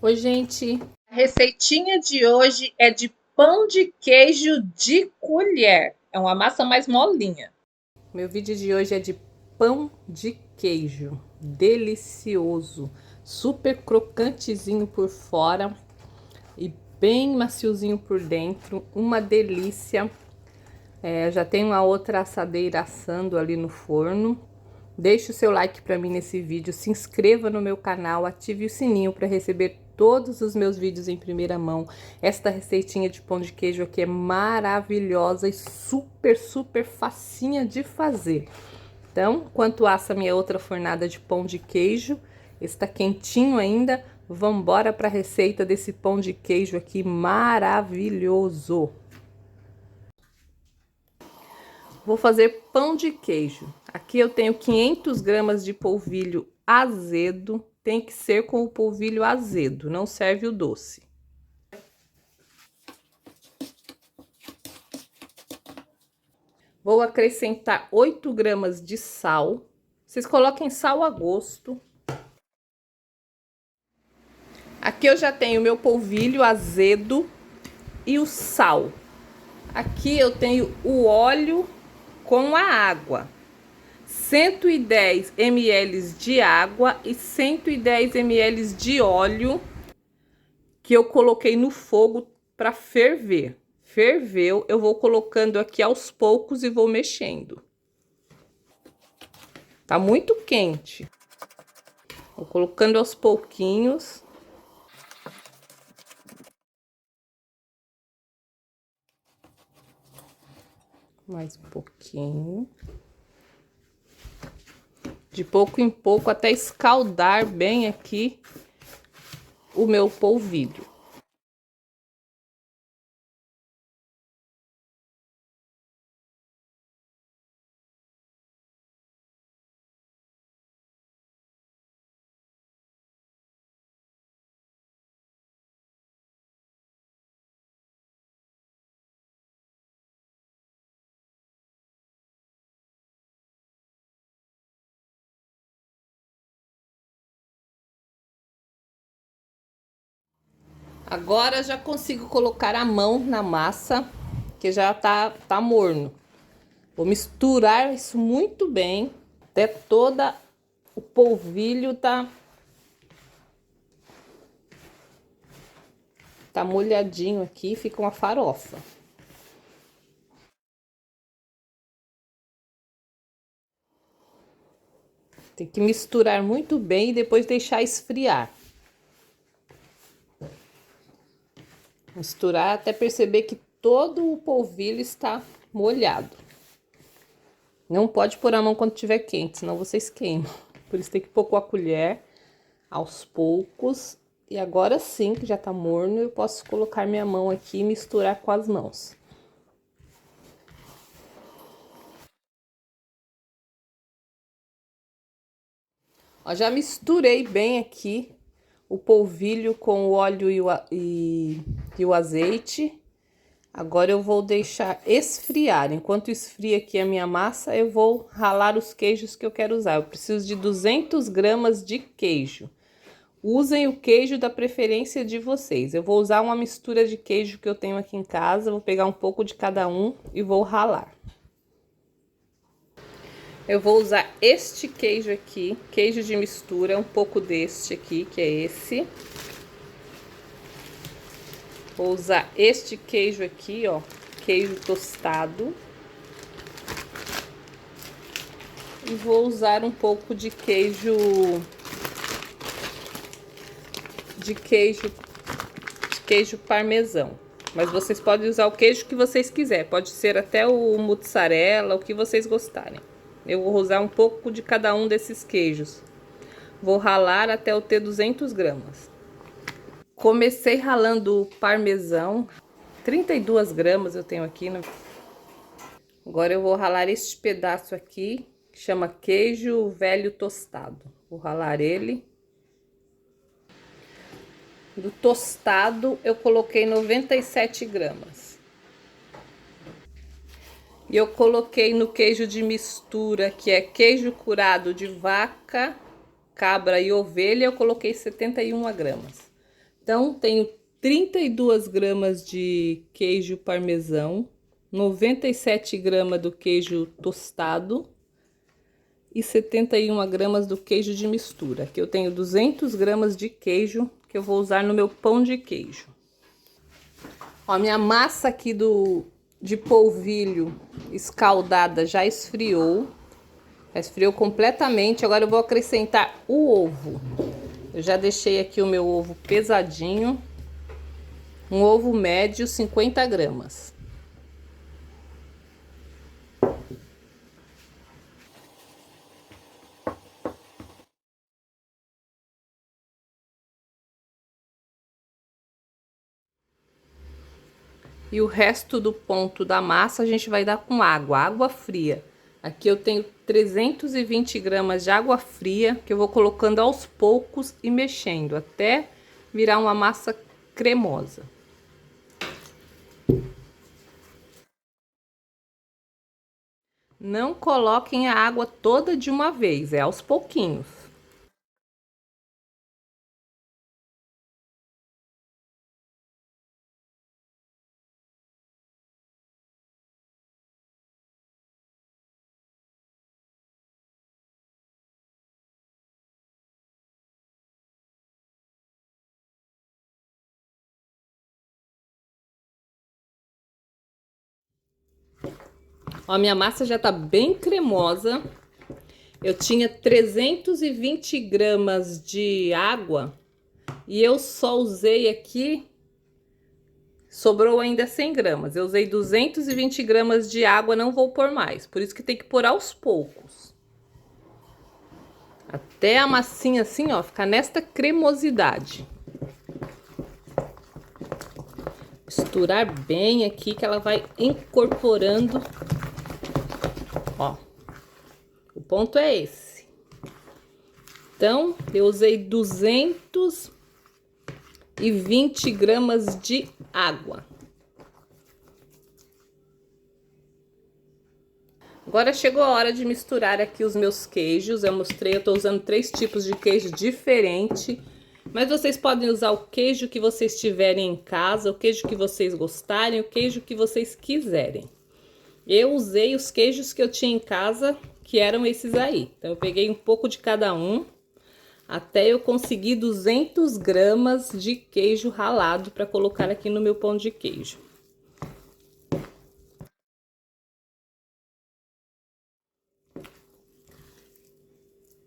Oi, gente! A receitinha de hoje é de pão de queijo de colher. É uma massa mais molinha. Meu vídeo de hoje é de pão de queijo. Delicioso! Super crocantezinho por fora e bem maciozinho por dentro. Uma delícia! Já tem uma outra assadeira assando ali no forno. Deixe o seu like para mim nesse vídeo, se inscreva no meu canal, ative o sininho para receber todos os meus vídeos em primeira mão. Esta receitinha de pão de queijo aqui é maravilhosa e super facinha de fazer. Então, enquanto assa minha outra fornada de pão de queijo, está quentinho ainda, vamos embora para a receita desse pão de queijo aqui maravilhoso. Vou fazer pão de queijo. Aqui eu tenho 500 gramas de polvilho azedo. Tem que ser com o polvilho azedo, não serve o doce. Vou acrescentar 8 gramas de sal. Vocês coloquem sal a gosto. Aqui eu já tenho meu polvilho azedo e o sal. Aqui eu tenho o óleo com a água. 110 ml de água e 110 ml de óleo que eu coloquei no fogo para ferver. Ferveu, eu vou colocando aqui aos poucos e vou mexendo. Tá muito quente. Vou colocando aos pouquinhos. Mais um pouquinho. De pouco em pouco até escaldar bem aqui o meu polvilho. Agora já consigo colocar a mão na massa, que já tá morno. Vou misturar isso muito bem, até toda o polvilho tá molhadinho aqui, fica uma farofa. Tem que misturar muito bem e depois deixar esfriar. Misturar até perceber que todo o polvilho está molhado. Não pode pôr a mão quando estiver quente, senão vocês queimam. Por isso tem que pôr com a colher, aos poucos. E agora sim, que já tá morno, eu posso colocar minha mão aqui e misturar com as mãos. Ó, já misturei bem aqui o polvilho com o óleo e o azeite. Agora eu vou deixar esfriar. Enquanto esfria aqui a minha massa, eu vou ralar os queijos que eu quero usar. Eu preciso de 200 gramas de queijo. Usem o queijo da preferência de vocês. Eu vou usar uma mistura de queijo que eu tenho aqui em casa. Vou pegar um pouco de cada um e vou ralar. Eu vou usar este queijo aqui, queijo de mistura, um pouco deste aqui, que é esse. Vou usar este queijo aqui, ó, queijo tostado. E vou usar um pouco de queijo parmesão. Mas vocês podem usar o queijo que vocês quiserem, pode ser até o mussarela, o que vocês gostarem. Eu vou usar um pouco de cada um desses queijos. Vou ralar até eu ter 200 gramas. Comecei ralando o parmesão, 32 gramas eu tenho aqui. Agora eu vou ralar este pedaço aqui, que chama queijo velho tostado. Vou ralar ele. Do tostado eu coloquei 97 gramas. E eu coloquei no queijo de mistura, que é queijo curado de vaca, cabra e ovelha, eu coloquei 71 gramas. Então, tenho 32 gramas de queijo parmesão, 97 gramas do queijo tostado e 71 gramas do queijo de mistura. Aqui eu tenho 200 gramas de queijo que eu vou usar no meu pão de queijo. Ó, minha massa aqui de polvilho escaldada já esfriou. Já esfriou completamente. Agora eu vou acrescentar o ovo. Eu já deixei aqui o meu ovo pesadinho. Um ovo médio, 50 gramas. E o resto do ponto da massa a gente vai dar com água fria. Aqui eu tenho 320 gramas de água fria, que eu vou colocando aos poucos e mexendo, até virar uma massa cremosa. Não coloquem a água toda de uma vez, é aos pouquinhos. Ó, minha massa já tá bem cremosa. Eu tinha 320 gramas de água e eu só usei aqui, sobrou ainda 100 gramas. Eu usei 220 gramas de água, não vou pôr mais. Por isso que tem que pôr aos poucos. Até a massinha assim, ó, ficar nesta cremosidade. Misturar bem aqui que ela vai incorporando. Ó, o ponto é esse. Então, eu usei 220 gramas de água. Agora chegou a hora de misturar aqui os meus queijos. Eu mostrei, eu tô usando 3 tipos de queijo diferente. Mas vocês podem usar o queijo que vocês tiverem em casa, o queijo que vocês gostarem, o queijo que vocês quiserem. Eu usei os queijos que eu tinha em casa, que eram esses aí. Então, eu peguei um pouco de cada um, até eu conseguir 200 gramas de queijo ralado para colocar aqui no meu pão de queijo.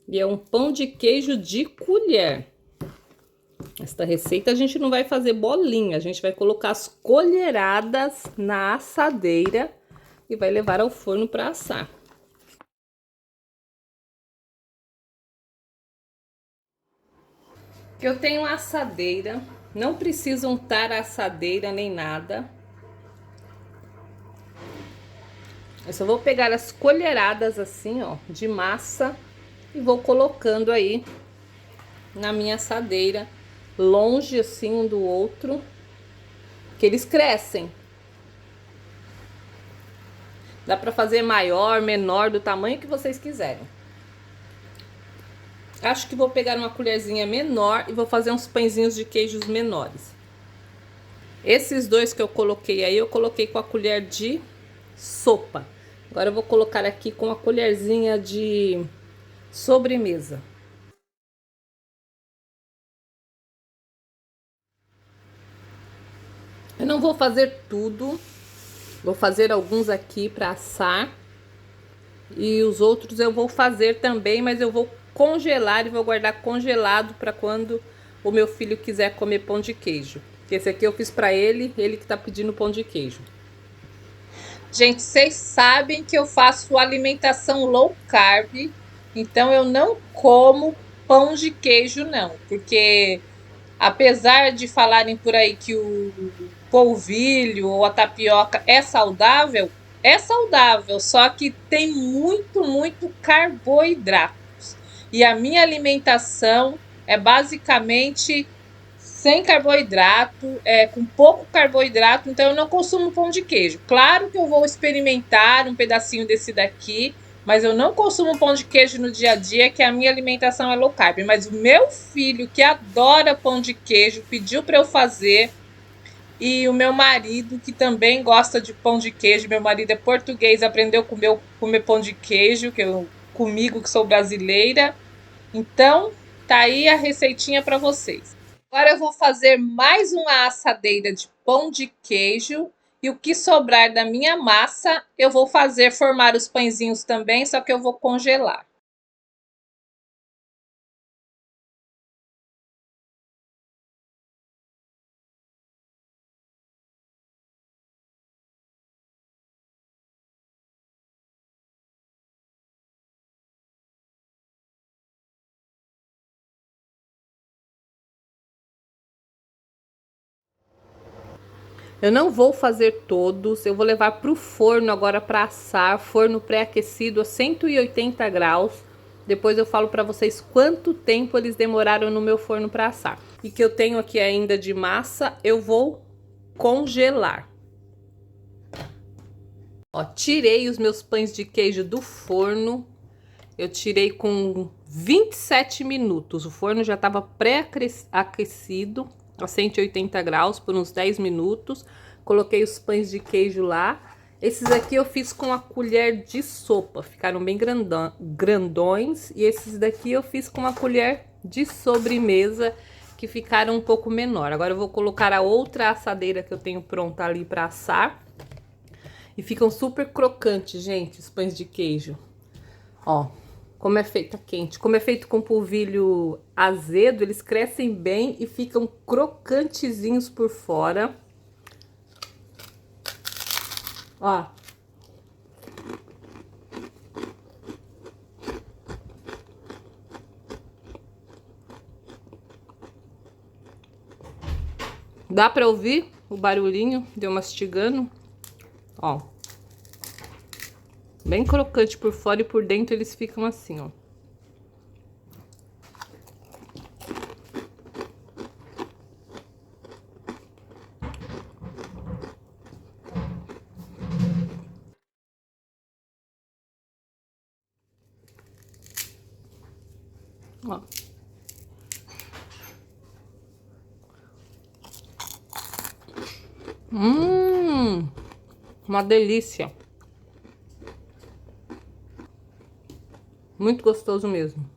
E é um pão de queijo de colher. Esta receita a gente não vai fazer bolinha, a gente vai colocar as colheradas na assadeira e vai levar ao forno para assar. Eu tenho uma assadeira, não precisa untar a assadeira nem nada. Eu só vou pegar as colheradas assim, ó, de massa e vou colocando aí na minha assadeira, longe assim um do outro, que eles crescem. Dá pra fazer maior, menor, do tamanho que vocês quiserem. Acho que vou pegar uma colherzinha menor e vou fazer uns pãezinhos de queijos menores. Esses dois que eu coloquei aí, eu coloquei com a colher de sopa. Agora eu vou colocar aqui com a colherzinha de sobremesa. Eu não vou fazer tudo, vou fazer alguns aqui para assar. E os outros eu vou fazer também, mas eu vou congelar e vou guardar congelado para quando o meu filho quiser comer pão de queijo. Esse aqui eu fiz para ele que tá pedindo pão de queijo. Gente, vocês sabem que eu faço alimentação low carb, então eu não como pão de queijo não, porque apesar de falarem por aí que o polvilho ou a tapioca é saudável, só que tem muito carboidratos. E a minha alimentação é basicamente sem carboidrato, com pouco carboidrato, então eu não consumo pão de queijo. Claro que eu vou experimentar um pedacinho desse daqui, mas eu não consumo pão de queijo no dia a dia, que a minha alimentação é low carb. Mas o meu filho, que adora pão de queijo, pediu para eu fazer. E o meu marido, que também gosta de pão de queijo, meu marido é português, aprendeu a comer pão de queijo, comigo que sou brasileira. Então, tá aí a receitinha para vocês. Agora eu vou fazer mais uma assadeira de pão de queijo e o que sobrar da minha massa, eu vou fazer formar os pãezinhos também, só que eu vou congelar. Eu não vou fazer todos, eu vou levar para o forno agora para assar, forno pré-aquecido a 180 graus. Depois eu falo para vocês quanto tempo eles demoraram no meu forno para assar. E que eu tenho aqui ainda de massa, eu vou congelar. Ó, tirei os meus pães de queijo do forno. Eu tirei com 27 minutos. O forno já estava pré-aquecido a 180 graus por uns 10 minutos. Coloquei os pães de queijo lá. Esses aqui eu fiz com a colher de sopa. Ficaram bem grandões. E esses daqui eu fiz com a colher de sobremesa, que ficaram um pouco menor. Agora eu vou colocar a outra assadeira que eu tenho pronta ali para assar. E ficam super crocantes, gente, os pães de queijo. Ó, como é feita quente. Como é feito com polvilho azedo, eles crescem bem e ficam crocantezinhos por fora. Ó. Dá pra ouvir o barulhinho de eu mastigando? Ó. Bem crocante por fora e por dentro eles ficam assim, ó. Ó. Uma delícia. Muito gostoso mesmo.